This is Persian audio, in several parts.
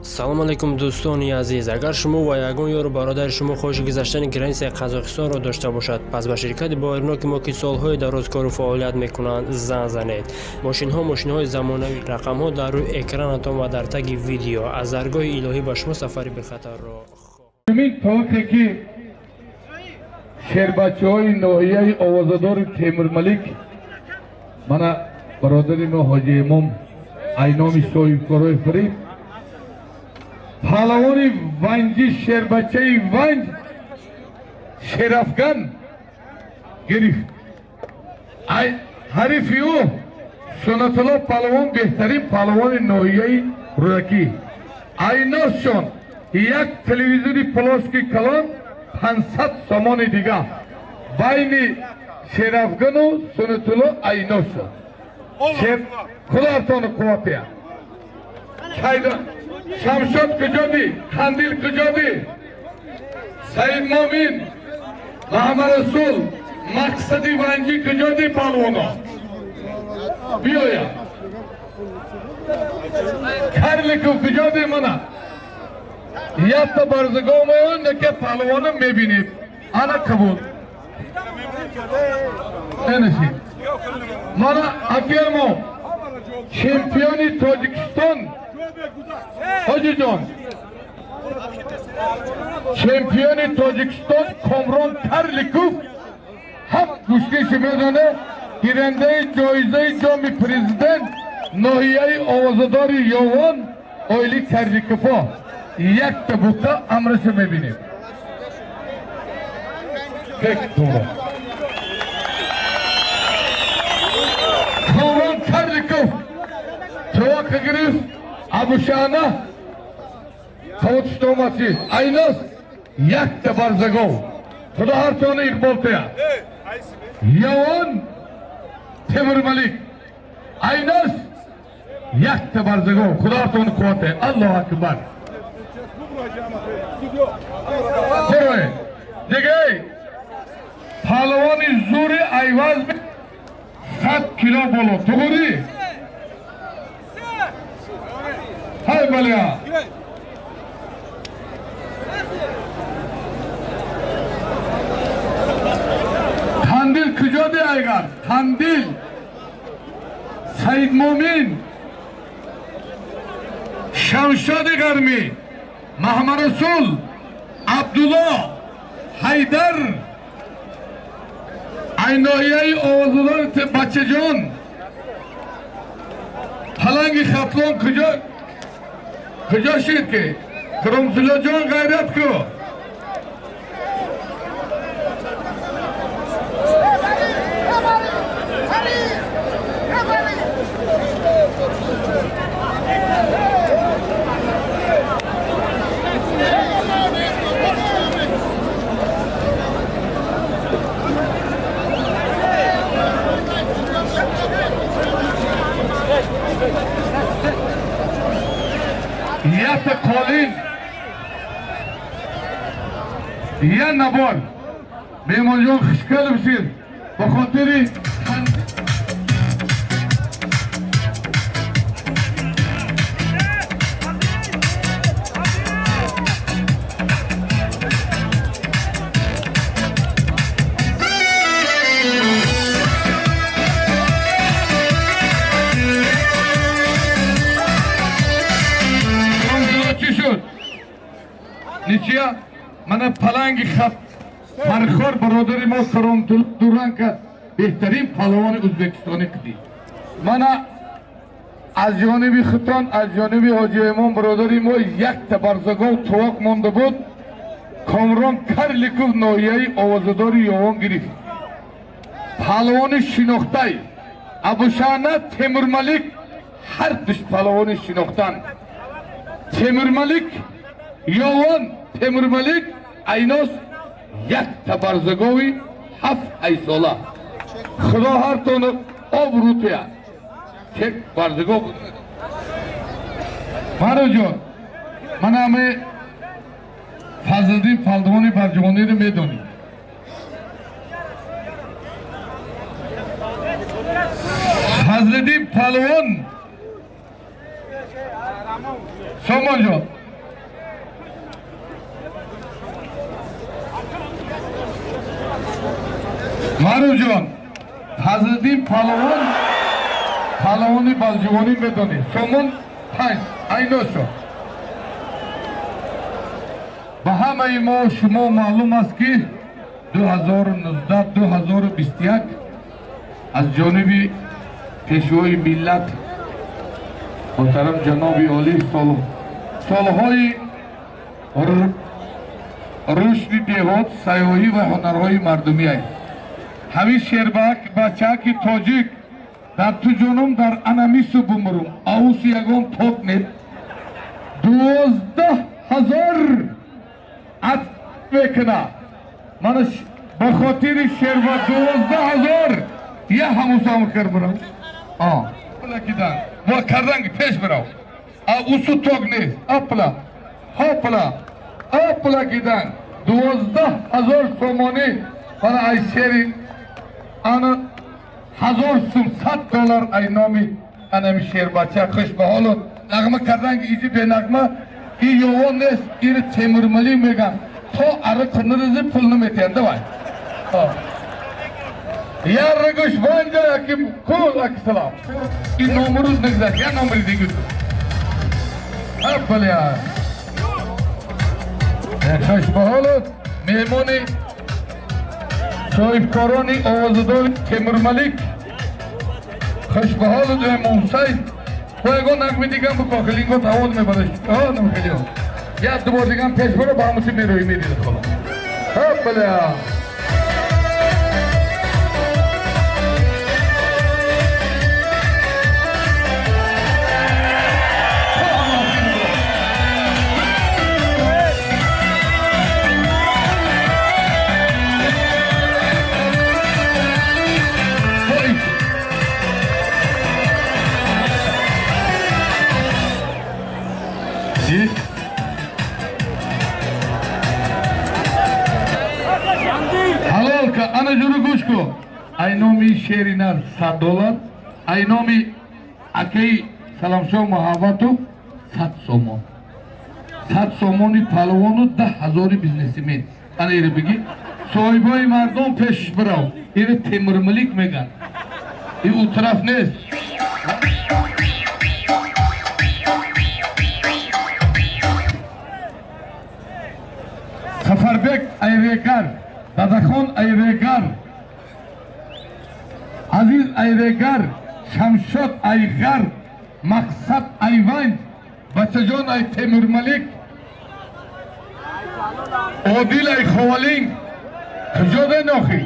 салом алейкум дӯстони азиз, агар шумо ва ягон ёру бародари шумо хоҳиши гузаштани границаи қазоқистонро дошта бошад, пас ба ширкати боирноки мо ки солҳои дароз кору фаъолият мекунанд занг занед. мошинҳои замонавӣ, рақамҳо дар рӯи экранатон ва дар таги видео аз даргоҳи илоҳӣ ба шумо сафари бехатарро таваққе ки шербачаҳои ноҳияи овозадори Темурмалик мана бародари мо ҳоҷи имом айноми соҳибкорои фариб паҳлавони ванҷи шербачаи ванҷ Шерафган гирифт. ҳарифи ӯ Сунатулло паҳлавон беҳтарин паҳлавони ноҳияи рӯякӣ. Айносшон як телевизори плоски калон 500 сомони дига байни Шерафгану Сунатулло айнос шуд. Худоатону қувватия. Шамшод куҷоди? Қандил куҷоди? Саид Момин, Маҳмад Расул, Мақсади Ванҷи куҷоди паҳлавоно? Биёя. Карликов куҷоди мана? Якта барзагоҳ меён ки паҳлавоно мебинед. Ана қабул. Энаши. Мана акелмо чемпиони Тоҷикистон ҳоҷиҷон. Чемпиони Тоҷикистон Комрон Карликов 7 гӯштиши медоне гирандаи ҷоизаи ҷоми президент ноҳияи овозадори Ёвон Оили Карликово якта бухта амраша мебинем. Комрон Карликов таваққа гирифт Абушана Тавотиштомати Айнос якта барзагов. Худо ҳартони иқболтая. Ёвон Темурмалик Айнос якта барзагов. Худо ҳартони қувватая. Аллоҳу акбар. Бурой. Дигай паҳлавони зури айваз 100 кило боло. Туғури? ҳай балия. Қандил куҷоди айгар? Қандил Саид Момин, Шамшоди Ғармӣ, Маҳмад Расул, Абдулло, Ҳайдар, айноҳияи овозадори Бачаҷон, Паланги Хатлон куҷо шид ки? Курумтуллоҷон ғайрат ку? Якта қолин я набор бемонҷон хушкал бишед ба хотири ничия мана паланги хат фархор бародари мо Каромтулло дуран кард беҳтарин паҳлавони Ӯзбекистоне куди. Мана аз ҷониби хутон аз ҷониби ҳоҷи имом бародари мо якта барзагов тувоқ монда буд. Комрон Карликов ноҳияи овозадори Ёвон гирифт. Паҳлавони шинохтай Абушана Темурмалик ҳар душ паҳлавони шинохтан. Темурмалик Ёвон Темурмалик Айнос якта барзагови 7 айсола. Худо ҳартону обрӯтая. Чек барзагов. Мароҷон, ман ҳаме Фазлиддин паҳлавони Барҷавониро медонӣ. Фазлиддин паҳлавон Сомон ҷон мару ҷон фазлиддин палавони балҷувонӣ медонӣ сомон 5 айношо ба ҳамаи мо шумо маълум аст ки 2019-2021 аз ҷониби пешвои миллат муҳтарам ҷаноби олӣ солҳои рушди деҳот сайёҳӣ ва ҳунарҳои мардумиай ҳамин шербачаки тоҷик дар ту ҷоном дар анамису бумрум авусу ягон ток нет 12,000 ад мекуна мана ба хотири шерба 12,000 я ҳамусам карбурам кидан ва карданги пеш бирав авусу ток нет апла апла кидан 12,000 сомонӣ мана ай шери ана 1000 сум $100 ай номи анами шербача хушбаҳоло нағма карданги иҷи бенағма и ёвон нест ири темурмалӣ мегам то ара кунризи пул наметиҳанд давай ярра гӯш ванҷа яки кул акисалам и номрӯз нагзад я номри дигу апалия хушбаҳоло меҳмони соҳибкорони овозадори темурмалик хушбаҳолу мусайд бо ягон нағми дигам букохилинго тавод мебараш намхелио як дубор дигам пеш баро ба ҳамуси мероӣ медида хола апалия ҳалолка ана ҷуну гӯш ку ай номи шери нар $100 ай номи акаи саломшоҳ муҳаббату 100 сомон 100 сомони палвону 10,000 бизнесмен ана ири биги соҳибои мардум пеш бирав ири темурмалик меган и у тараф нест сафарбек айрегар дадахон айрегар азиз айрегар шамшод айғар мақсад айванд бачаҷон ай темурмалик одил ай ховалинг куҷода нохӣ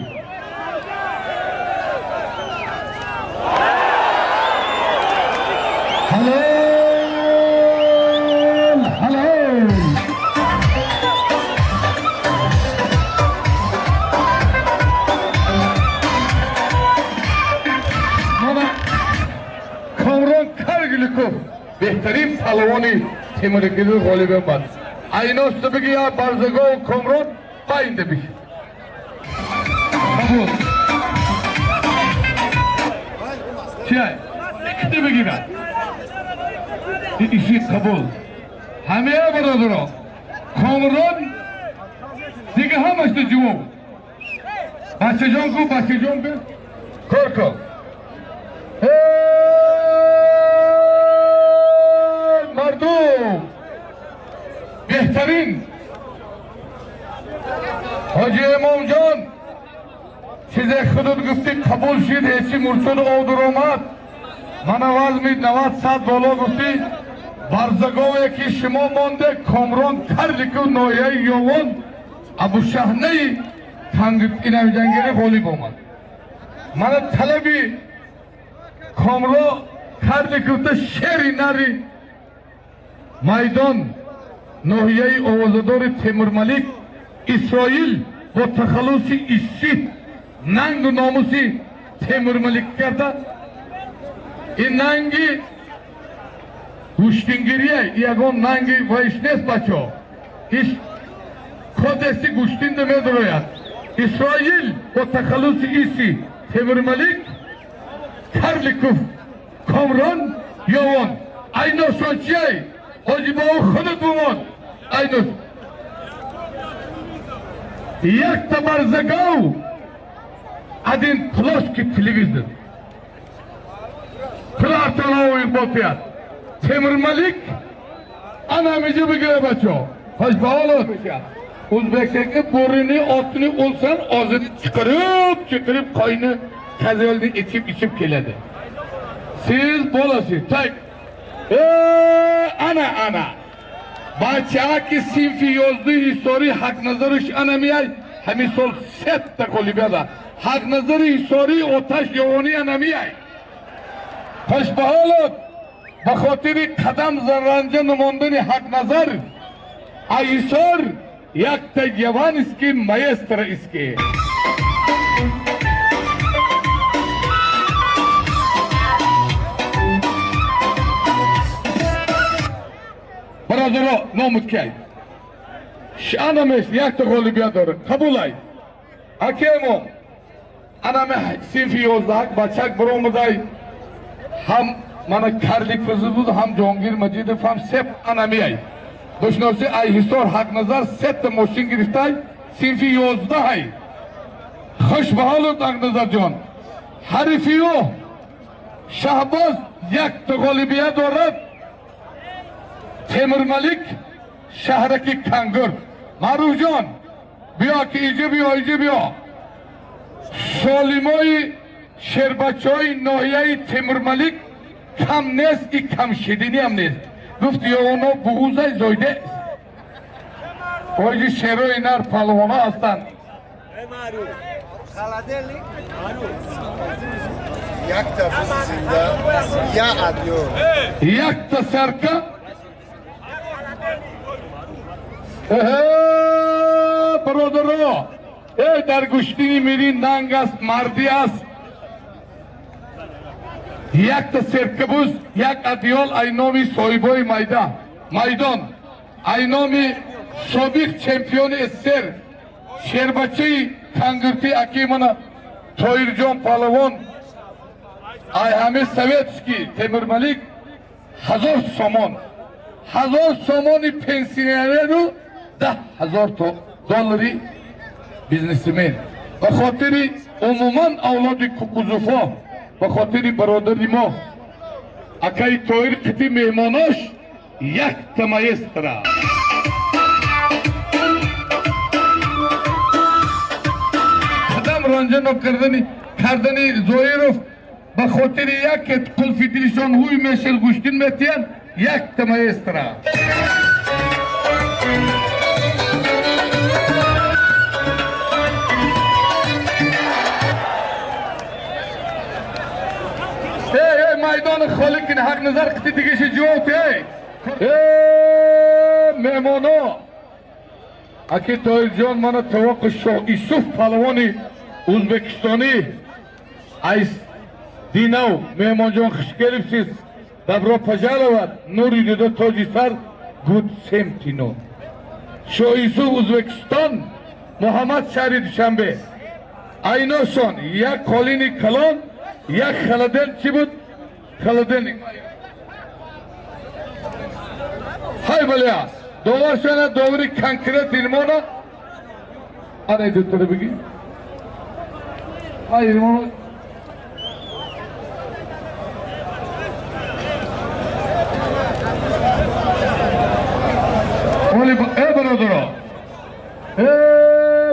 беҳтарин палвони темургили ғолиб бад айносто биги я барзагоу комрон байнда биш қабул чай икди бигирад иши қабул ҳамея бародаро комрон дига ҳамашда ҷувоб бачаҷон ку бачаҷон бе кор кун مردم بهترین حاجی امام جان چیز خودت گفتی قبول شد هیچی مرسول آدر آمد من آواز مید 90-100 بالا گفتی برزگاه یکی شما مانده کامران کردی که نایه یوان ابو شهنه این هم جنگلی غالب آمد من طلبی کامران کردی که شیری نری майдон ноҳияи овозадори темурмалик исроил бо тахаллуси ишши нангу номуси темурмалик карда ин нанги гӯштингирия ягон нанги ваиш нест бачо иш кодеси гӯштинда медурояд исроил бо тахаллуси ишши темурмалик карликуф комрон ёвон айношончиай حاجی با او خودت بمان اینوز یک تا برزگاو один плоский телевизор. Платоновый болтят. Темир Malik anamızı bigire bacho. Hoş bağlı. Uzbekistan borini otunu olsan ağzını çıkarıp kayını kazıldığını içip geledi. Siz bolası tek. Ana. Bacha ki sinfi yozdu histori hak nazarış anamiyay hemi sol set de kolibiyada. Hak nazarı histori otaş yoğuni anamiyay. Hoş bağlı. بخاطر قدم زرنجه نماندن حق نظر ایسار یک تا جوان است که مایستر است که برادرها نامد که شانمش یک تا غالبیت داره قبول ای اکیمو انم سیفی 11 بچک برامدای هم mana karlik fızıldı ham Jongir Majidov ham sep anamiyay. Doşnosi ay histor hak nazar set moşin giristay sinfi 11 hay. Hoş bahalı hak nazar jon. Harifiyo Şahbaz yak ta galibiye dorat. Temir Malik şehreki kangur. Marufjon biya ki iyice biya. Solimoy Şerbaçoy Nohiyay Temir Malik کم نیست ای کم شدینی هم نیست گفت یا اونا بغوزای زایده اویجی شیرو اینار پالوانا هستن یک تا زنده یا ادیو یک تا سرکه برادرها در گشتینی میرین ننگ است مردی است یک تا سرکبوز یک ادیال اینامی صاحبای میدان اینامی سابق چمپیون استر شربچه کنگرتی اکیمانا تویرجان پالوان ای همه سویتسکی تیمور ملیک 1000 سامان پنسیونره رو 10,000 دلاری بیزنسمن به خاطر عموما اولاد کوکوزوفا به خاطر برادری ما اکای تویر قطی مهماناش یک تمایسترا قدم رنجنو کردنی زویروف به خاطر یک قلفی دلیشان هوی میشل گوشتین میتین یک تمایسترا میدان خالی کنه حق نظر قطعی دیگه جوته مهمانا اکی تایر جان مانا توقع شاه ایسوف پالوانی ازبکستانی ایس دینو مهمان جان خوش گرفتیز دبرا پجالوات نوری دیده تاجی سر گود سمتینو شاه ایسوف ازبکستان محمد شهری دوشنبه ایناشان یک قالینی کلان یک خلدن چی بود خلدن های بلیا دوارشانه دوری کنکرت ایلمانا آره دوتره بگی های ایلمانا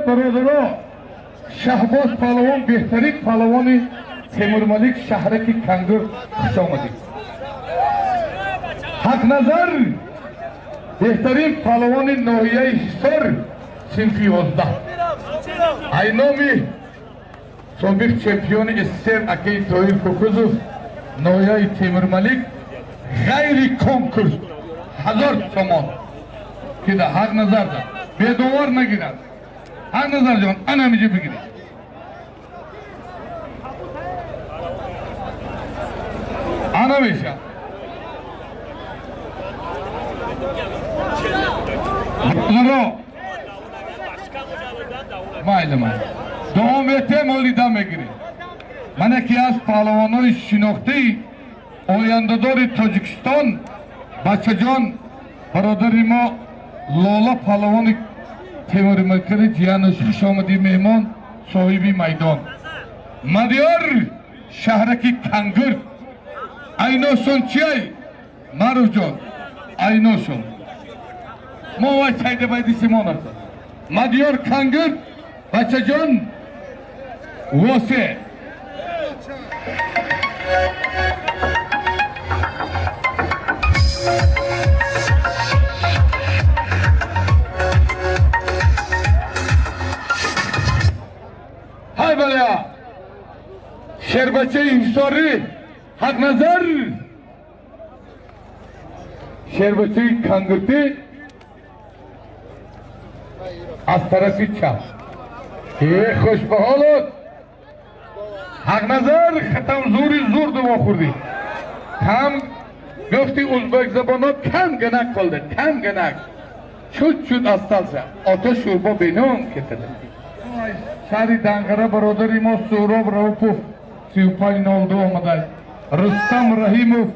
برادرها شهباز پالوان بهترین پالوانی تیمور ملیک شهرکی کنگر خوش آمدید حق نظر بهترین پالوان ناحیه حصار صنف 11 اینامی سابق چمپیون استر اکی تویر کوکوزوف ناحیه تیمور ملیک غیر کنکورس 1000 سامان که ده حق نظر ده بدوار نگیرد حق نظر جان انا میجه بگیرید انا میشه برو مایل دوم بهته مولیدا میگیری من یکی از پهلوانای شناخته آینده‌دار تاجیکستان بچه جان برادری ما لالا پهلوان تیمور ملکری جیانش خوش آمدی مهمان صاحبی میدان Madyor shahraki Kangır Aynoson çay Marujon Aynoson Mova çayda baydi Simona Madyor Kangır Bachajon Vose Hay bala Şerbetçi Hisari Hak nazar Şerbetçi Kangırtı Az tarafı çal خوش به حالت حق نظر ختم زوری زور دو خوردی کم گفتی ازبک زبانا کم گنک کلده کم گنک شد استالسه آتا شوربا بینام کتده شهری دنگره برادری ما سوراب روپوف 35 نالده آمده رستم رحیموف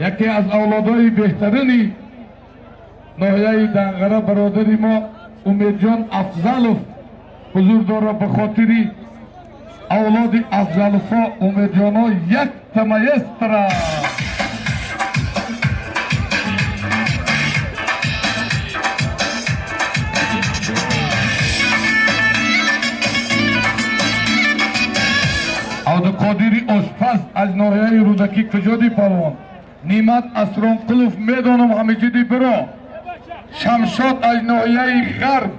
یکی از اولادای بهترینی ناحیه دنگره برادری ما امیدجان افضلوف حضور داره به خاطری اولاد افضلوفا امیدجانا یک تمایز تره عبدالقادری آشپز از ناحیه رودکی کجادی پهلوان نیمت اسرانقلوف میدانم همه جدی برا شمشاد از ناحیه غرب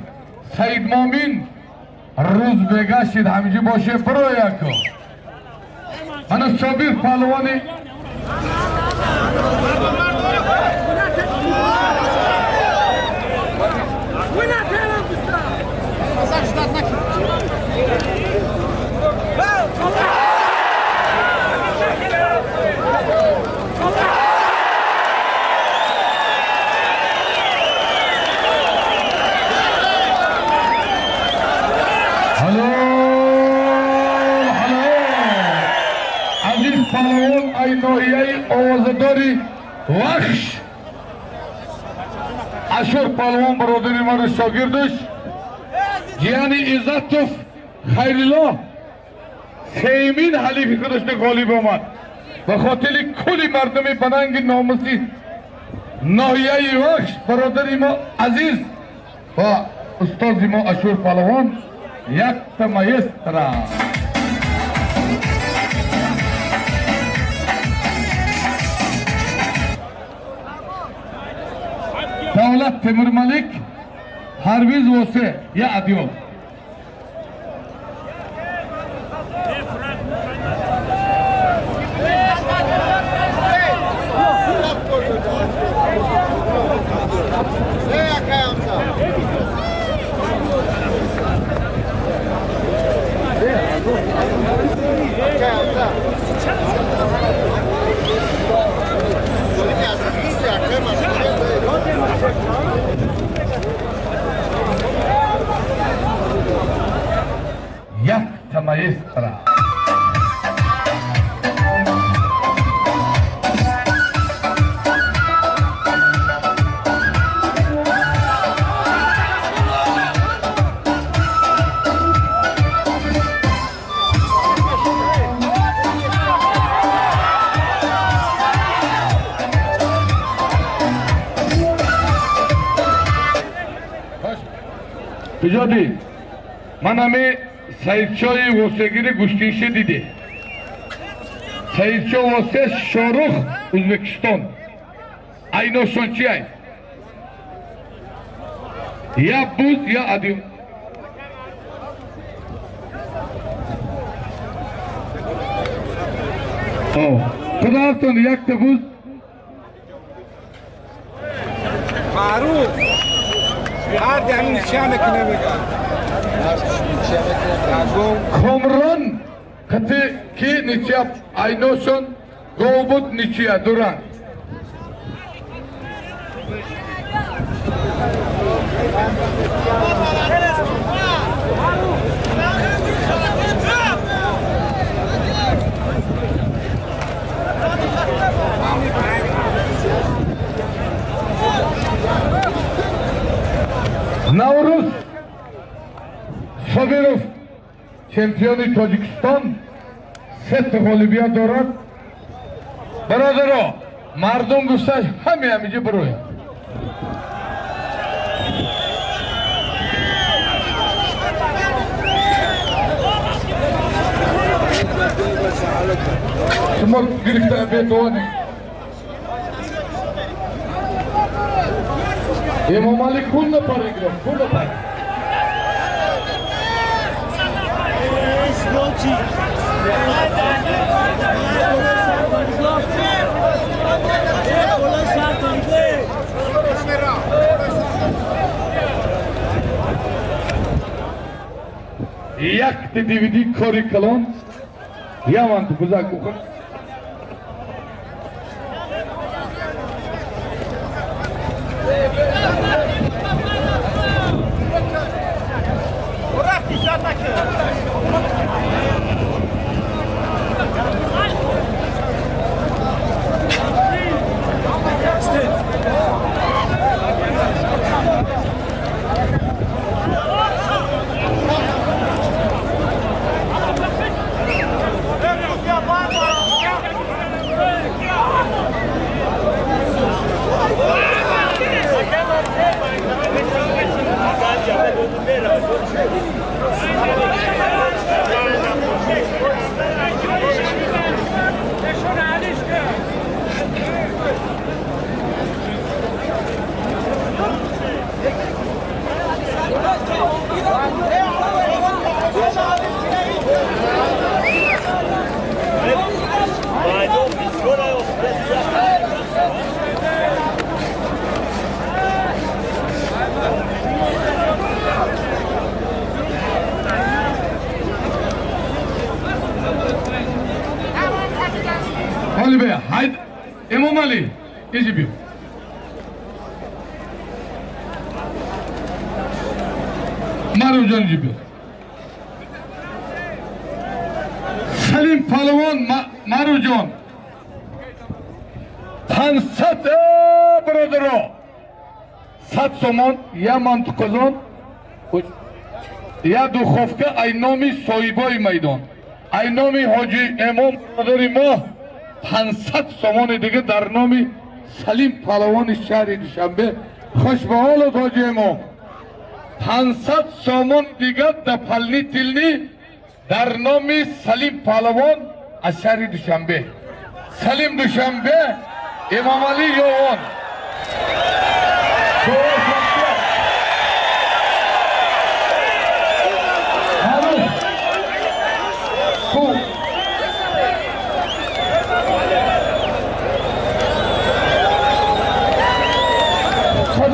سید مامین روز بگشید همینجا باشه برو یکو من صابر پهلوانی پهلوان ای ناحیه آوازداری وخش اشور پهلوان برادری ما شاگردش جیان عزتوف خیرالله سیمین حلیفی خودش غالب آمد و خاطر کلی مردم بننگ ناموسی ناحیه وخش برادری ما عزیز و استاد ما اشور پهلوان یک تمایز ترا دولت تیمور ملک پرویز واسه یا ادیاب یک تمایز ترا بجادی من همه سیدشای واسهگیر گشتیشه دیده سیدشا واسه شاروخ ازبکستان ایناشان چی هست یا بوز یا ادیو خدا هستان یک تا بوز معروف هر دهی نیچه میکنه میگن کامران کتی کی نیچه ایناشان گوبود نیچه دوران نوروز صابروف چمپیون تاجیکستان ست غالبیت دارد. برادرها مردم گفته همینجا بروید. شما گرفته بیتوانی امام علی کل نپاره گرفت کل نپاره یک دیویدی کاری کلان یا من تو بزرگ بخون Haydi İmam Ali gece bir. Marucan gibi. Salim Palavan Marucan. Tansat brodero. Sat somon ya mantıkolon ya duhovka aynomi soyboy maydon. Aynomi Hoji İmam broderi ma 500 سامان دیگه در نام سلیم پهلوان شهر دوشنبه خوش به حالت حاجی امام 500 سامان دیگه در پلنی تلنی در نام سلیم پهلوان از شهر دوشنبه سلیم دوشنبه امام علی یوان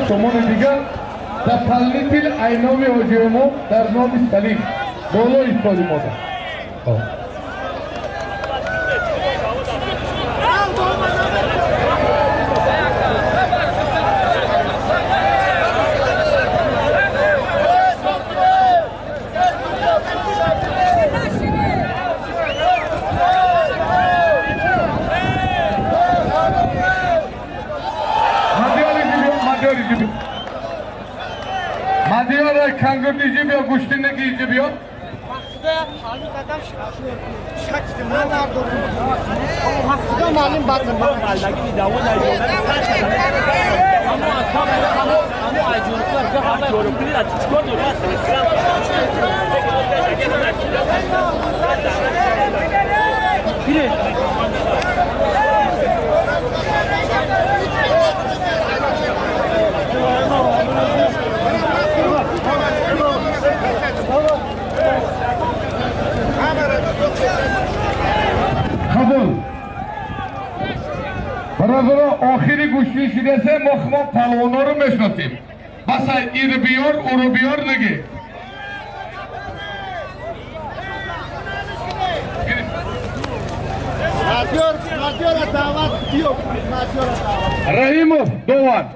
سامان دیگر در پلنیتیل اینامی حاجی امام در نام سلیم بالا ایستادی ماده Madiyara kangırtıcı bir kuştindeki iyice bir yok. من هفتگاه معلوم بعد kabul. Beraber ahiri güçlü şidese mahmut palvanları meşnatayım. Basa iri biyor, uru biyor negi. Madiyara davat diyor. Rahimov Doğan.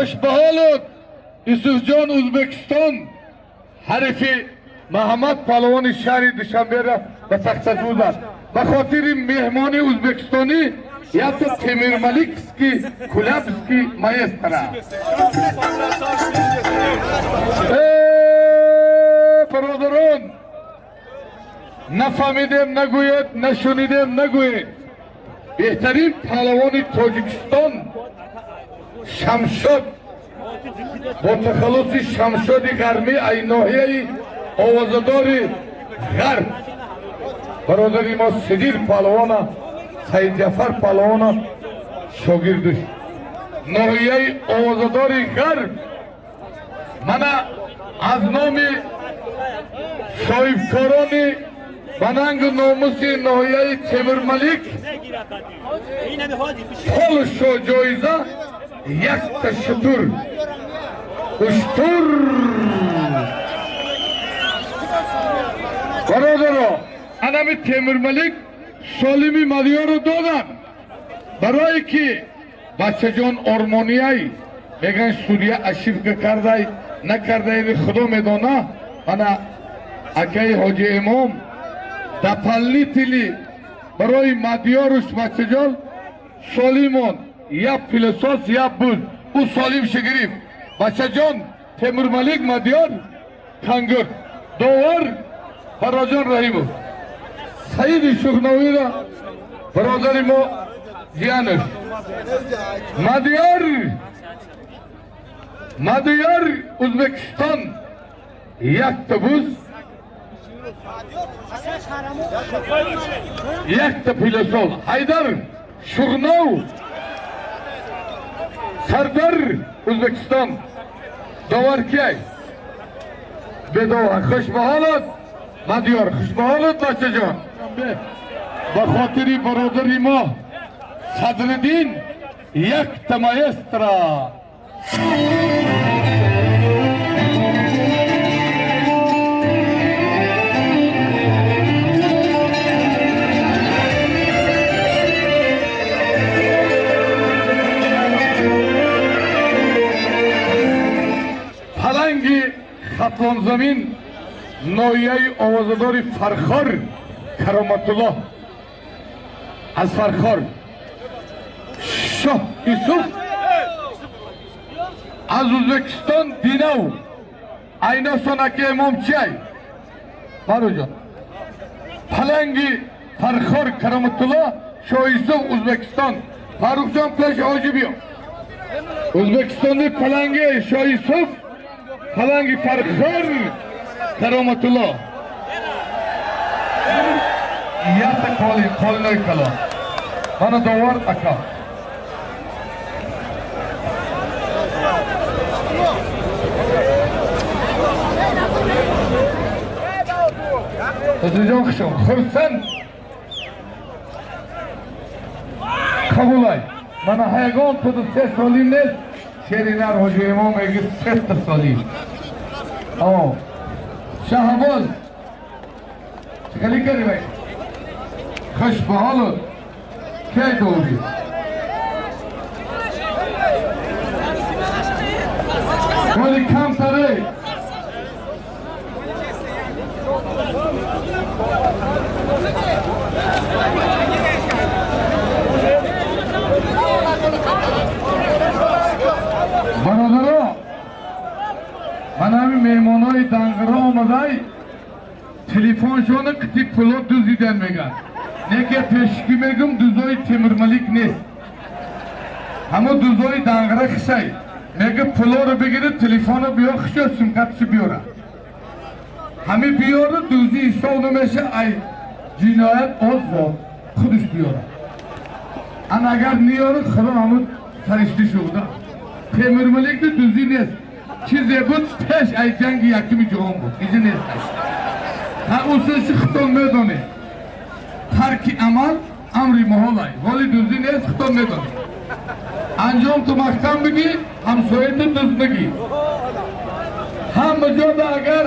خوش به حالت یوسفجان O'zbekiston حریفی محمد پهلوان شهر دوشنبه را به تخت بودند. به خاطر مهمان O'zbekistoni یا تو تیمور ملیکسکی کلابسکی مایسترا. برادران نفهمیدیم نگوید نشنیدیم نگوید. بهترین پهلوان تاجیکستان شمشاد با تخلص شمشاد گرمی ای ناحیه آوازدار غرب برادری ما صدیر پهلوان سید جعفر پهلوان شاگردش ناحیه آوازدار غرب من از نام صاحبکاران بننگ و ناموس ناحیه تیمور ملیک پولش و جایزه یک تشتر اشتر برادرها انمی تیمور ملیک سالمی مدیار رو دادن برای که بچه جان آرمانیایی میگن سوریه اشیف کرده نکرده خدا میدانه انا اکای حاجی امام دپلی تیلی برای مدیارش بچه جان سالیمون یا پلساس یا بود او سالیم شگریف بچه جان تیمور ملیک مدیار کنگر داور فراجان رحیمو سعید شغناوی را برادر ما جیانش مدیار O'zbekiston یک تبوز یک تپیلسال حیدر شغناو سردار O'zbekiston داور کیای بدو خوش به حالت مدیار خوش به حالت بچه جان به خاطری برادری ما صدرالدین یک تمایسترا پلنگ خطلان زمین ناحیه آوازدار فرخار کرامت الله از فرخار شاه یوسف از O'zbekiston دینو اینا سنک امام چی بارو جان پلنگ فرخار کرامت الله شاه یوسف O'zbekiston فاروق جان پیش آجی بیا O'zbekiston'da پلنگ شاه یوسف پلنگ فرخار کرامت الله یک کالی نای کلا من داور اکا Özücan kışım, xırsan kabulay. Bana haygan tutup ses salim ne? Şeriler Hoca İmam Egiz ses salim. Ama Şahbaz çıkalı kari bey. Kış bahalı kay doğru. Böyle kam tarih. برادرها من همین مهمانای دنگره آمده تلفنشون کتی پلا دوزیدن میگن نه که پیشکی میگم دوزای تیمور ملیک نیست همه دوزای دنگره خشای میگه پلا رو بگیره تلفن رو بیا خشای سمکتش بیاره همه بیاره دوزی ایسا نمیشه ای جنایت آزاد خودش بیاره ان اگر نیاره خدا همون سرشتی شده تیمور ملیک دوزی نیست چیزی بود پیش ای جنگ یکمی جهان بود ایجا نیست ها اصلش خطا میدانه ترک عمل امری محالای ولی دوزی نیست خطا میدانه انجام تو محکم بگی همسایت دوز بگی هم جاده اگر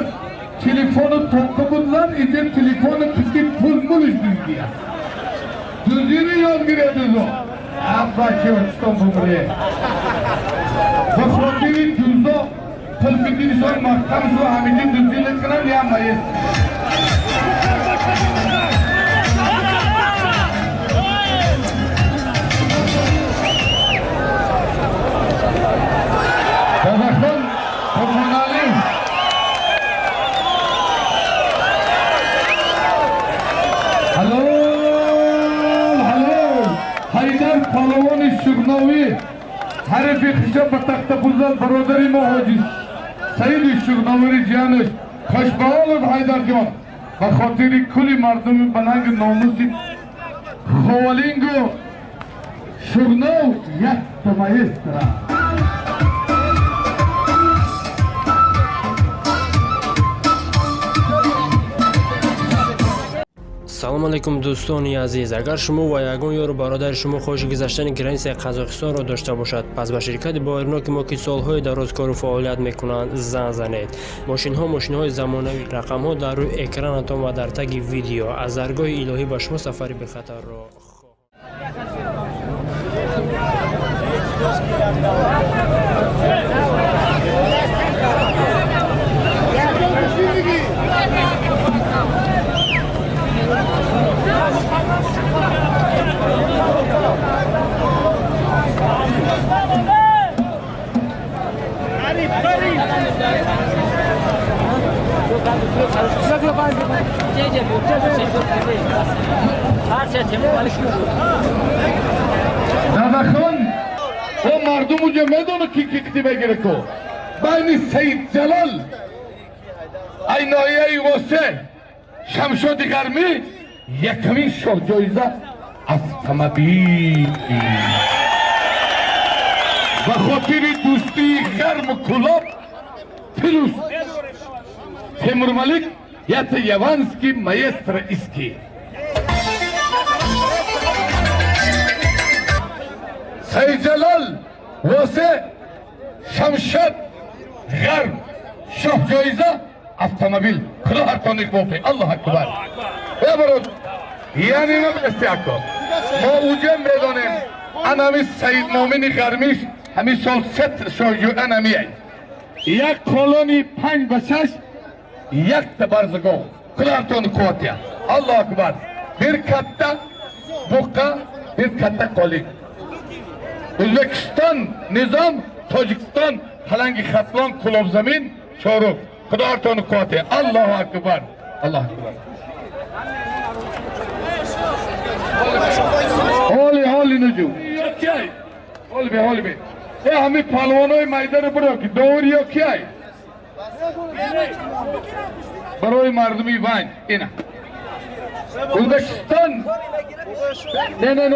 تلفن توقع بودن ایجا تلفن کسی پول مولش دوزی هست دوزی رو یاد گیره دوزا اب بچه وچتان بمره و خاطری دوزا پلپیتیشون محکم شو همیشه دوزیل کنن یا مایست دادخون فرمانالی هلو حیدر پالوان شغناوی حرفی خشب به تخت بزرگ برادری ما حاجی سید شغناوی جانش خوشبال حیدر جان به خاطر کلی مردم بننگ ناموسی خوالینگو شغناو یک تمایسترا салом алейкум дӯстони азиз, агар шумо ва ягон ёру бародари шумо хоҳиши гузаштани границаи қазоқистонро дошта бошад, пас ба ширкати боирноки мо ки солҳои дароз кору фаъолият мекунанд занг занед. мошинҳои замонавӣ, рақамҳо дар рӯи экранатон ва дар таги видео аз даргоҳи илоҳӣ ба шумо сафари бехатарро دادخون او مردم جو میدونه کی کتی بگیره کو بین سید جلال اینایی واسه شمشاد گرمی یکمین شاه جایزه اتومبیل و خاطر دوستی گرم و کلاب پیروز تیمور ملک یت یوانسکی مایستر اسکی سید جلال واسه شمشاد گرم شاه جایزه اتومبیل خدا هر تانیک بوفی الله اکبر ببرد یعنی نمیستی اکو ما اوجه میدانیم انامی سید مومنی گرمیش همین سال ست شاجو انامی یک کلونی 5 به 6 یک تبرزگاه خدا هر تانیک قوتیه الله اکبر bir katta buqa bir katta qolik O'zbekiston nizom Tojikiston halangi xatlon qulob zamin choruk xudo artoni qoti Allohu akbar Allohu akbar holi nuju holi be hami palvonoy maydani biro ki doğru yok ki baroy mardumi van ina O'zbekiston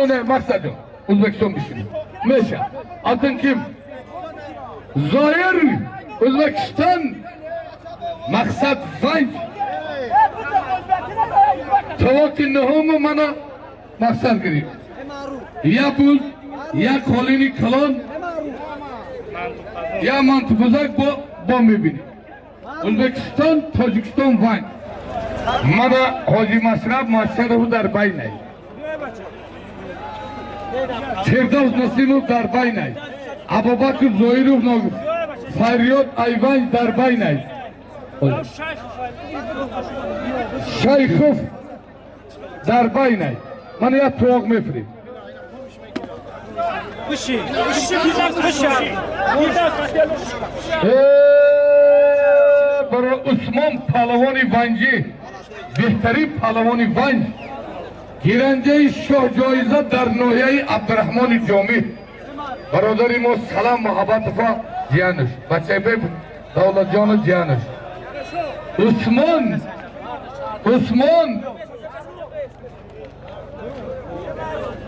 ne maqsadim O'zbekiston düşünün. Mesela adın kim? Zoir O'zbekiston maqsad Van. Tavaki nuhumu mana maqsad girib. Ya buz, ya kolini kalon, ya mantupuzak bu mebini. O'zbekiston, Tojikiston Van. Mana Hoji Masraf Masharovu dar baynay. Sevdavs Nasimov dar baynay. Abubakr Zoirov Nogov. Faryod Ayvan dar baynay. Shaykhov dar baynay. Mana ya to'q mefri. Baro Usmon Palavoni Vanji. بهترین پهلوانی ونج گیرنده شاه جایزه در ناحیه عبدالرحمن جامی برادری ما سلام محبت و جانش بچه به دولت جان جانش عثمان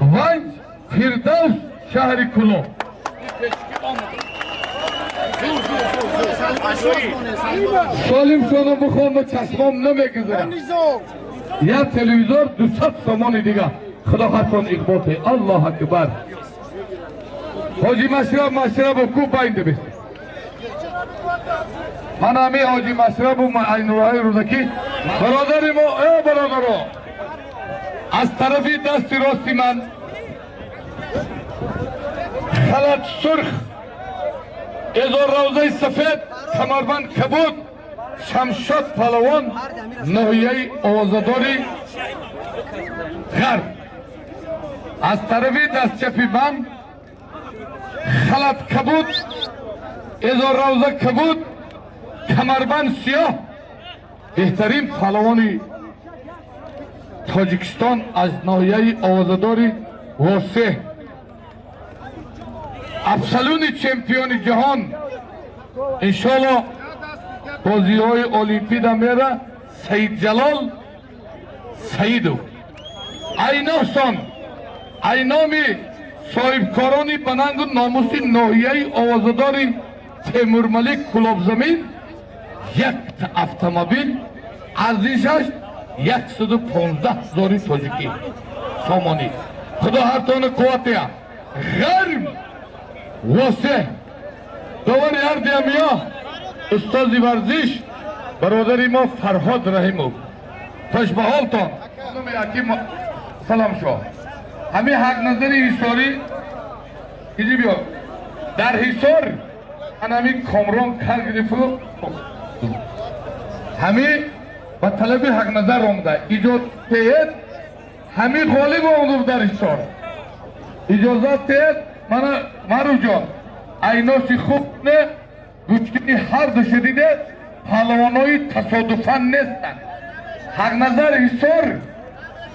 ونج فردوس شهر کلو سالم شونو بخون و چشمام نمیگذارم یا تلویزور 200 سامان دیگه خدا خطان اقباطه الله اکبر حاجی مشرب و کو باینده بست من همی حاجی مشرب و اینوهای روزکی برادری ما برادرو از طرفی دست راستی من خلط سرخ ازار روزه سفید کمربند کبود شمشاد پهلوان ناحیه آوازداری غرب از طرف دست چپی بند خلط کبود ازار روزه کبود کمربند سیاه بهترین پهلوانی تاجیکستان از ناحیه آوازداری واسه افسلون چمپیون جهان انشالله بازی های اولیمپی دا میره سید جلال سیدو ایناسان اینامی صاحبکارانی بننگ و ناموسی ناحیه آوازداری تیمور ملک کلاب زمین یک اتومبیل ارزشش 115,000 تاجیکی سامانی خدا هر تان قوتیا غرم واسه دوار هر دیمیا استازی ورزش برادری ما فرهاد رحیمو تشبه حالتان سلام شو همه حق نظری حساری ایجی بیا در حسار همین کامران کار گرفت همه با طلب حق نظر آمده ایجاد تهید همه غالب آمده در حسار اجازت تهید مرو جان ایناسی خوب نه گوشتینی هر دو شدیده پهلوانای تصادفاً نیستن حق نظر حسار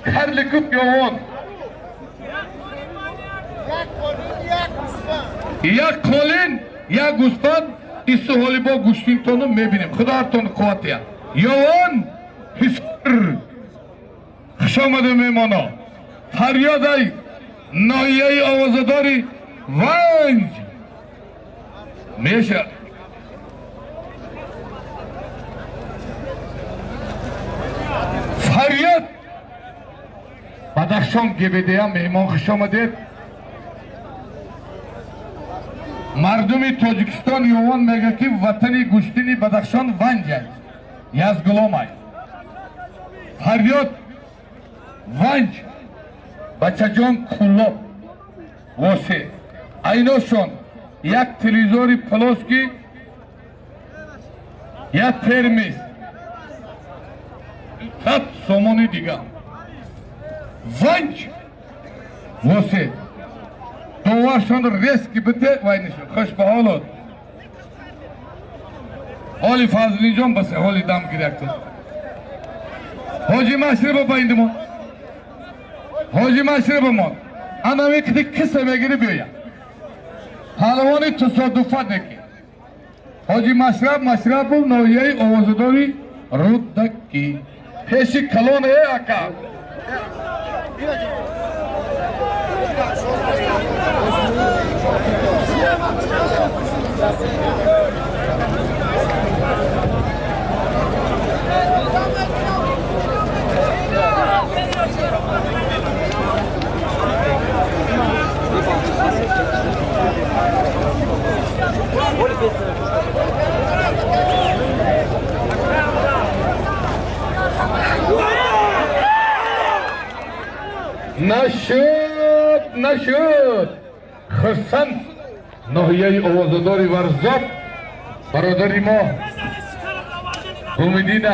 کرلکوب یاوان یک کولین یک گوسفند این سوالی با گوشتین تانو میبینیم خدا هرتان قوتیا یاوان حسار خوش آمده میمانا فریاد ای ناحیه آوازداری ونج میشه فریاد بدخشان گبیده هم مهمان خوش آمدید مردم تاجیکستان یوان میگه که وطن گوشتینی بدخشان ونج است یزگلام است فریاد ونج بچه جان کلاب واسه ایناشون یک تلویزوری پلاسکی یک ترمیز 100 سومانی دیگه ونج واسه دوارشون ریسکی بده وینشون خوش به حالات حالی فضلی جان بسه حالی دم گرفته حاجی مشرب با این حاجی مشرب ما انا میکتی کسه میگیری بیایم پهلوانی تصادفات نکی حاجی مشرب و ناحیه آوازداری رودکی پیشی کلون ای اکا نشد خرسند ناحیه آوازداری ورزاب برادری ما امیدین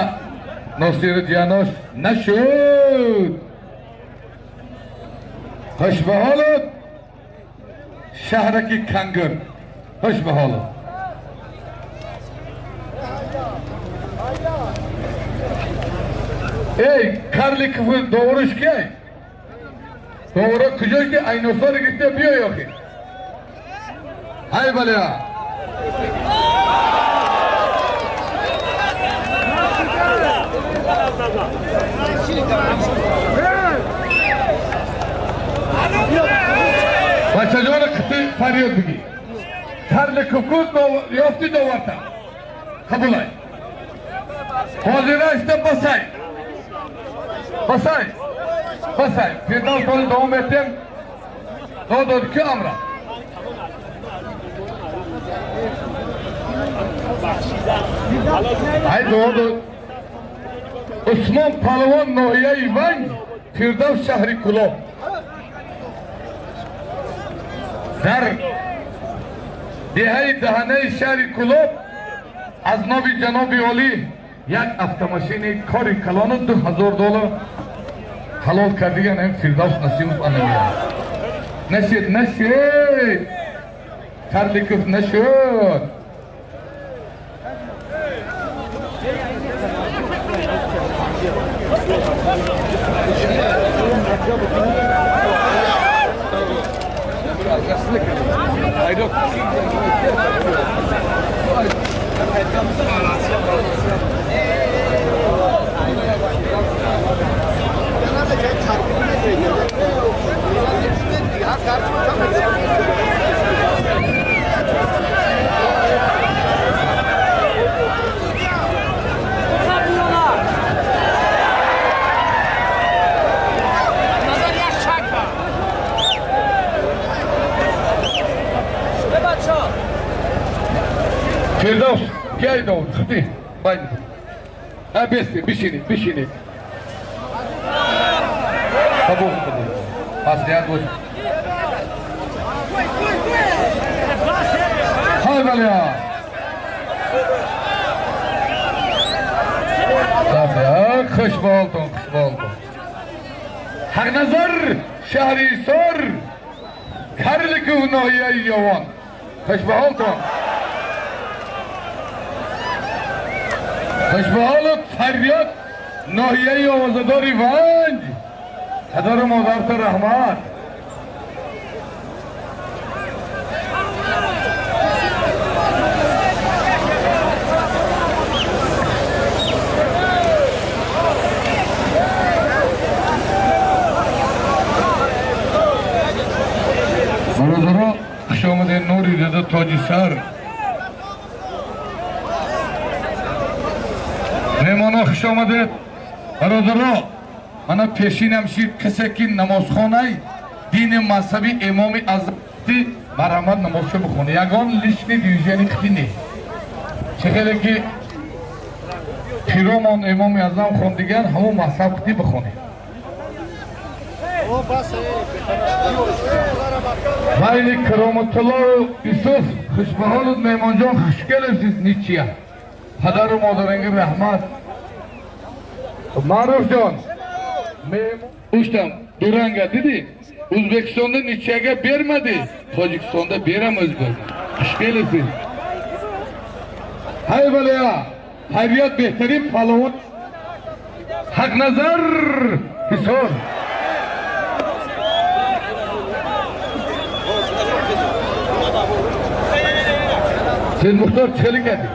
ناصر دیاناش نشد خوش به حالت شهرکی کنگر خوش به حالت ای کرلی کفر دورش که دوره کجاش که اینوسا رو گفته بیا یا که های بله بچه جان کتی فریاد بگی کرل کفر یافتی دوارتا قبول های حاضره اشته بسای firdevs onu devam ettim. Doğru ki amra. Hay doğru. Osman Palavan Nohiye İvan Firdevs şehri Kulab. دهه دهنه شهر کلوب از نام جناب عالی یک автомашин کاری کلان $2000 حلال کردیگن هم فردوس نسیمов انمیاد نشد کارلیکوف نشد فردوس بیایید آن خطی باید بسید بشینید قبول کنید مسئولیت بود های بلیا خوشبالتون حق نظر شهری سر کرلکو ناحیه یوان خوشبالتون خوشبال فریاد ناحیه آوازداری ونج پدر مادرت رحمت برادرها خوش آمده نوری داده تاج سر مهمانا خوش آمده برادرها انا پیشینم شید کسی که نمازخانه دین مذهبی امام اعظم مرحمت نمازشو بخونه یگان لیشنی دیویژنی خیلی چه خیلی که پیرومان امام اعظم خوندگان همون مذهب خیلی بخونه ویلی کرامت الله یوسف خوشبحالت مهمان جان خوشگل هستید نیچیه پدر و مادرنگ رحمت معروف جان uştam Duranga dedi Uzbekistan'da Nietzsche'ye vermedi Tacikistan'da veremez böyle hoş gelirsin hay böyle ya Hayriyat behteri palavut Hak nazar Hisar Sen muhtar çelik edin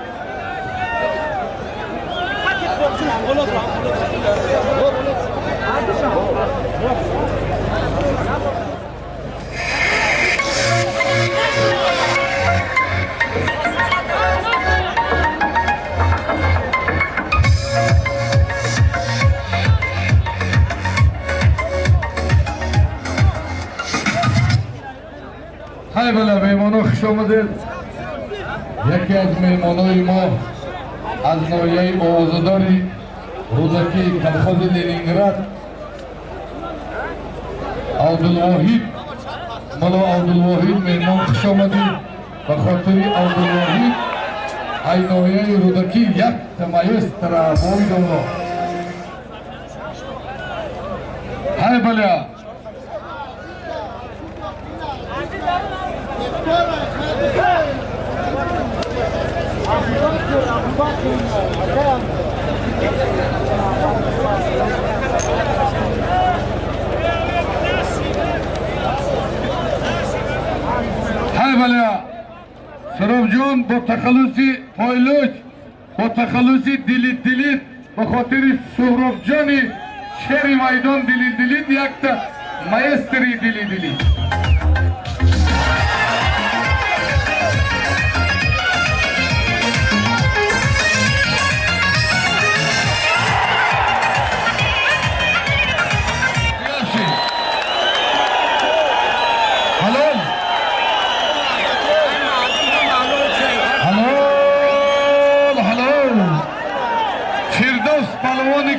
های بله مهمانو خوش آمدید یکی از مهمانای ما از ناحیه آوازداری روزکی کلخاز لنینگراد عبدالواحد ملا عبدالواحد مهمان خوش آمدید به خاطر عبدالواحد ای ناحیه رودکی یک تمایز ترابوی دولا های بله های بله سراب جان با تخلصی پایلوچ با تخلصی دلیت به خاطر سهراب جانی شهر میدان دلیت یک تا مایستری دلیت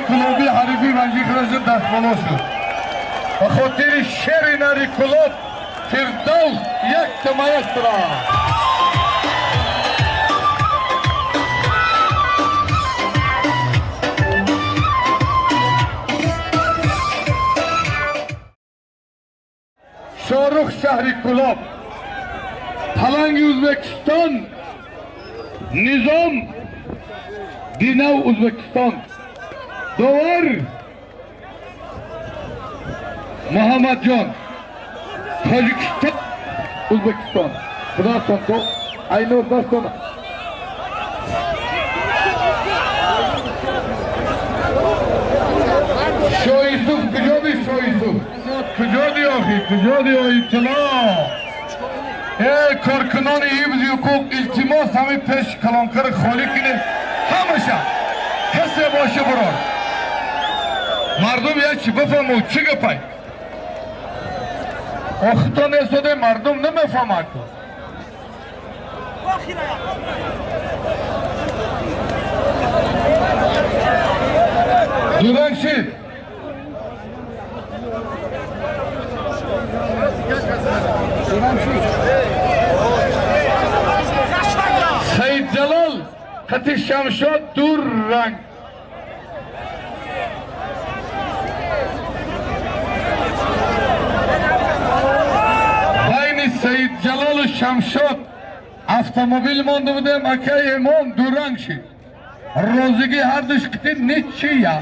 کلوبی حریفی منجی خراشد دست بالا شد به خاطر شعر نری کلوب فردوس یک تمایز را شارخ شهری کلاب پلنگ ازبکستان نظام دینو ازبکستان دوار محمد جان تاجیکستان ازبکستان خدا تو اینو دستان شاه یوسف کجا دی شاه یوسف کجا دی آخی کجا دی اطلاع کارکنان حفظ حقوق التماس همه پیش کلانکار خالی کنه همشه کسی باشه برار مردم یک چی بفهمو چی گپای آخه تو نسوده مردم نمیفهمد دوران شید سید جلال خط شمشاد دور رنگ بین سید جلال و شمشاد автомобиль монда будем акай эмон дуран шид розиги ҳар душ кити нечия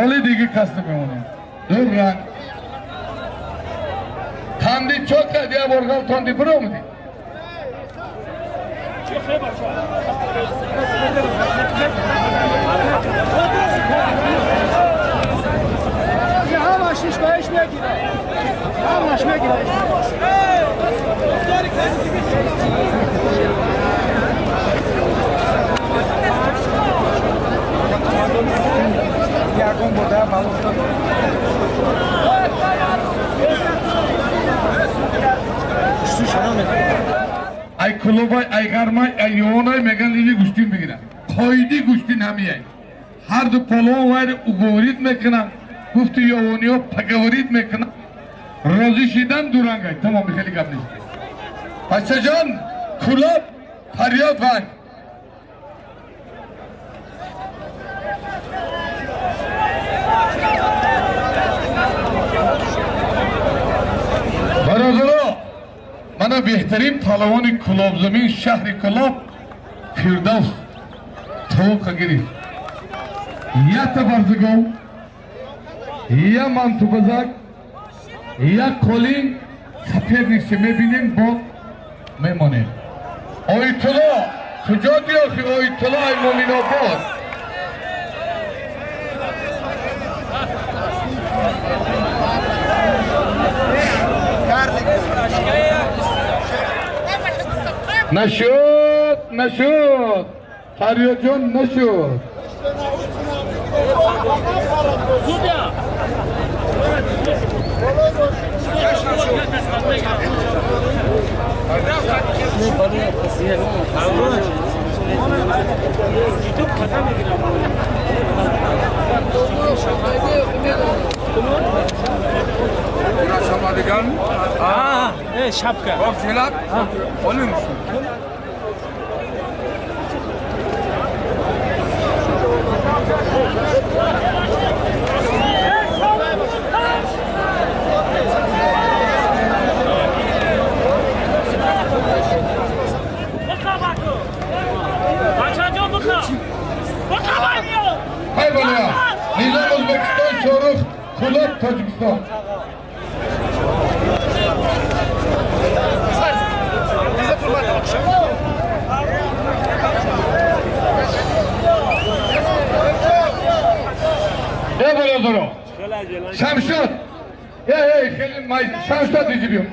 оли диги каста бемонем дуран танди чока дия боргал танди биромди همش بهش میگیره همش میگیره ای کلوبای ای گرمای ای یونای میگن لیلی گوشتین بگیرن قایدی گوشتین همیه هر دو پلوان ویر اگورید میکنن گفت یوانی ها پگورید میکنن راضی شیدن دورنگای تمام خیلی گم نیست بچه جان کلوب فریاد وای برادرها من بهترین پهلوان کلاب زمین شهر کلاب فردوس توق گرفت یا تبرزگو یا منطوبزک یا کلین سفید نیسته میبینیم با میمانه آیتلا کجا دیاخی آیتلا ای مومین آباد نشد فریاد جان نشد şapka. Bak Celal. Olur musun? Hay bana ya. Nizam Özbekistan, Şoruk, Kulak, Tacikistan. Ne böyle durum? Şamşat. Hey gelin may Şamşat diyeceğim.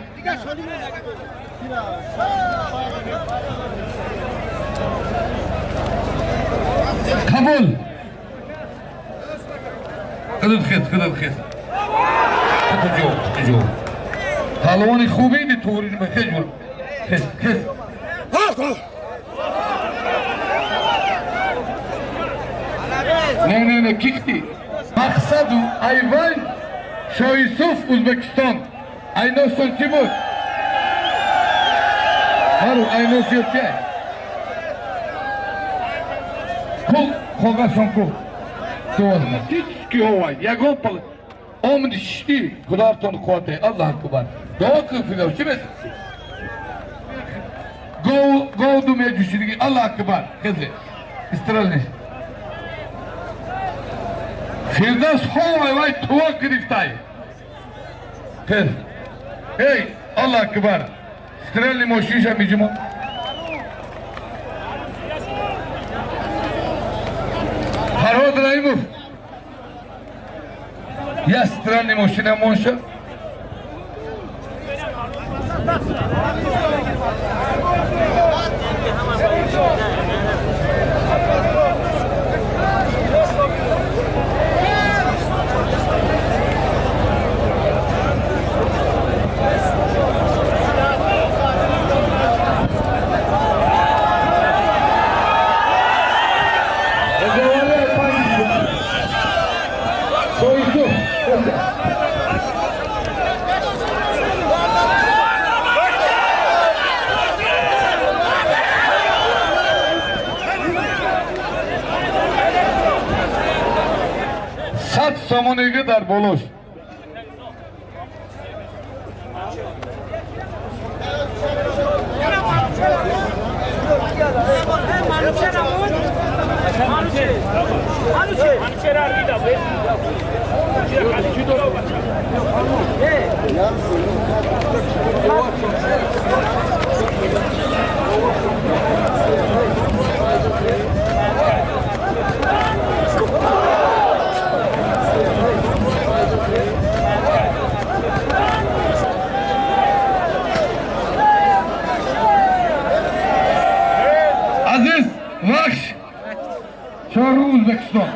Kabul. Kıdıt khis. Kıtıcı. Palvani خوبی توری مخجور. Khis. Ne kikti. Maksadı ayvan Şah Yusuf Uzbekistan. Aynosun Timur. Haru aynos yurtya. Kul kogason kul. Doğru. Hiç ki hova. Yagon pal. آمد شتی خداوتان قوته الله اکبر دعا کن فیلم چی بسید گو دو میجوشیدگی الله اکبر خیلی استرال نیست فردوس های وای توا گرفتای خیلی ای الله اکبر استرال ماشینش هم میجمع فرهاد رحیموف یا استرال ماشین هم مونشه صد سامانیگه در بولوش عزیز وقت شهر ازبکستان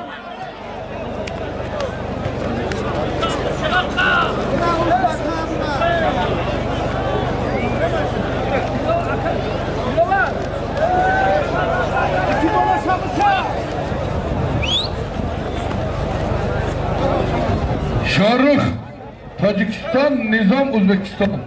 شاهرخ تاجیکستان نظام ازبکستان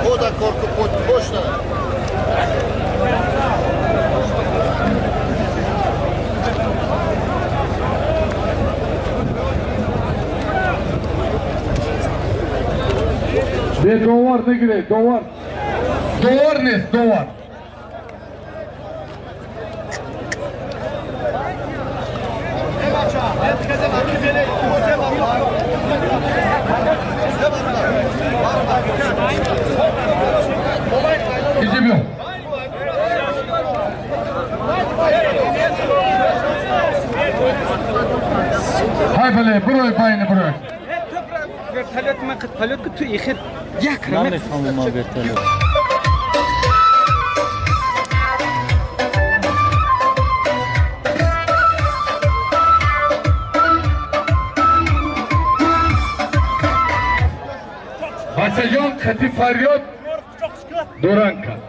O da korkup boşta. به دوار نگیره دوار نیست دوار ایجی بیو های بله بروی پایین بروی ورتالت من قد پالت که تو ایخد یک رمت نمیفهمم ما ورتالت بچه جان خطی فریاد دوران کرد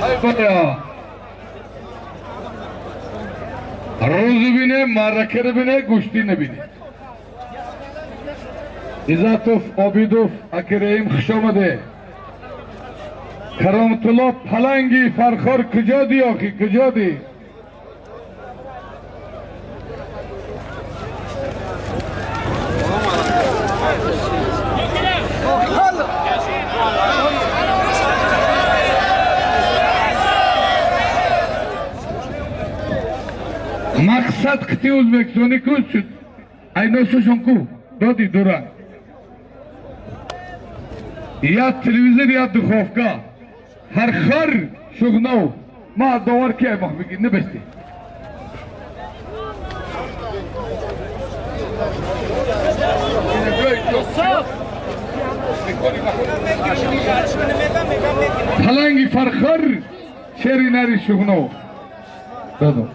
های بایا روزو بینه معرکه رو بینه گوشتی نبینه عزتوف آبیدوف اکریم خوش آمده کرامت الله پلنگی فرخار کجا دی آخی کجا دی مقصد کتی ازبکستانی کود شد ایناسوشون کو دادی دوران یا تلویزیون یا دخوفگاه هر خر شغنو ما دوار که مخ بگی نبستی پلنگی فرخر شری نری شغنو دادو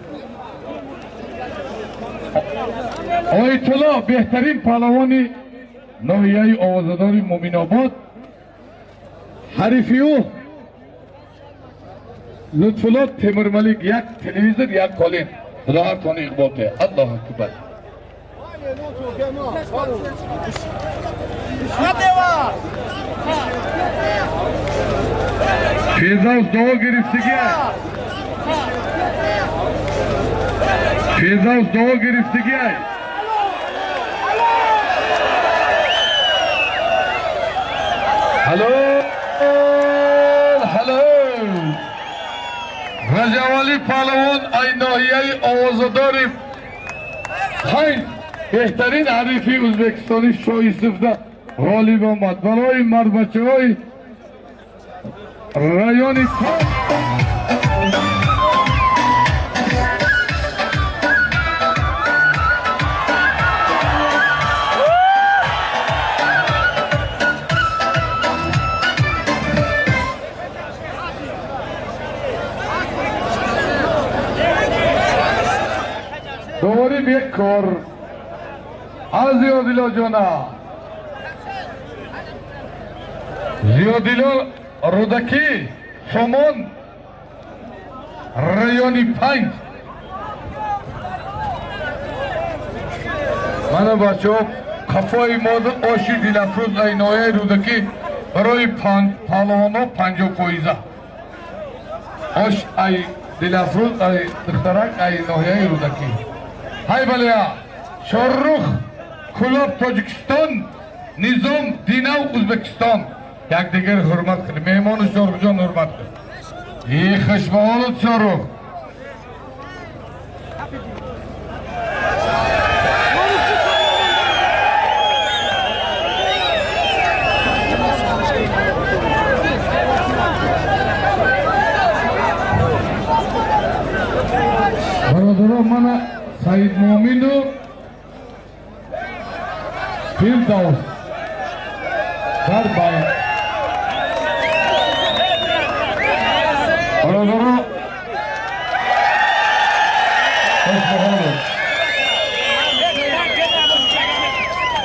آیت الله بهترین پهلوانی ناحیه آوازداری مومین آباد حریفیو لطف الله تیمور ملیک یک تلویزیون یک کالین خدا هر کنه اقبال ته الله اکبر Firdavs Doğu girişteki ay. Firdavs Doğu girişteki ay. Hello. Hello. Rajavali Palawon ay nahiyai Ovozadori Hain بهترین حریفی ازبکستانی شو یوسفدا غالب آمد برای مرد بچه های رایان دوباره یک کار از زیادیلا جانا زیادیلا رودکی سومون رایانی 5 من بچه ها کفای ماد آشی دیلافروز ای نایه رودکی برای پالوانا 50 کویزه آش ای دیلافروز ای دخترک ای نایه رودکی های بلیا شاهرخ کلاب تاجیکستان نظام دیناو ازبکستان یک دیگر حرمت کنید مهمان شاهرخ جان حرمت کنید ای خشبالت شاهرخ برادران من سعید مومین و فیردوس در باید برادران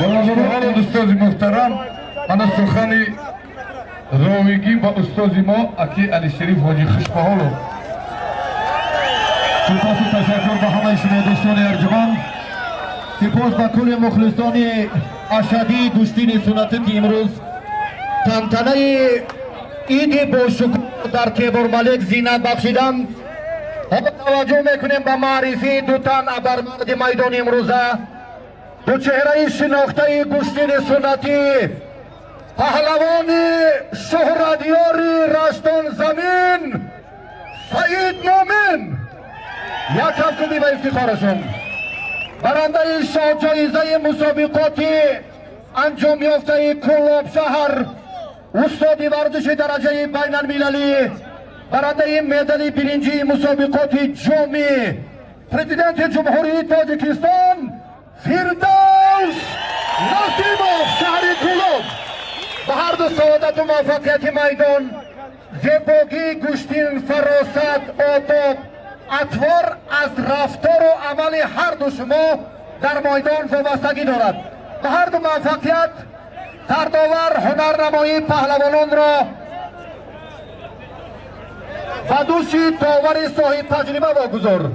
برادران استازی محترم من سخنی راویگی با استازی ما اکی علی شریف حاجی خشبهالو سپاس و تشکر به همه شما دوستان ارجمند. سپاس به کل مخلصان اشدی گوشتین سنتی که امروز تنتنه عید با شکوه در تیبور ملک زینت بخشیدند. حالا توجه میکنیم به معرفی دو تن ابرمرد میدان امروزه، دو چهره شناخته گوشتین سنتی، پهلوان شهردیاری رشتان زمین سعید مومین یک هفته به افتخارشون برنده شاه جایزه مسابقاتی انجام یافته کلاب شهر استاد ورزش درجه بین المللی، برنده مدال برنجی مسابقات جامی پرزیدنت جمهوری تاجیکستان فیردوس نصیبوف شهر کلاب. به هر دو سعادت و موفقیت میدان، زیبایی، گوشتین، فراست، آداب، اطوار از رفتار و عمل هر دو شما در میدان وابستگی دارد. به هر دو موفقیت سرداور هنرنمایی پهلوانان را و دوشی داور صاحب تجربه واگذار.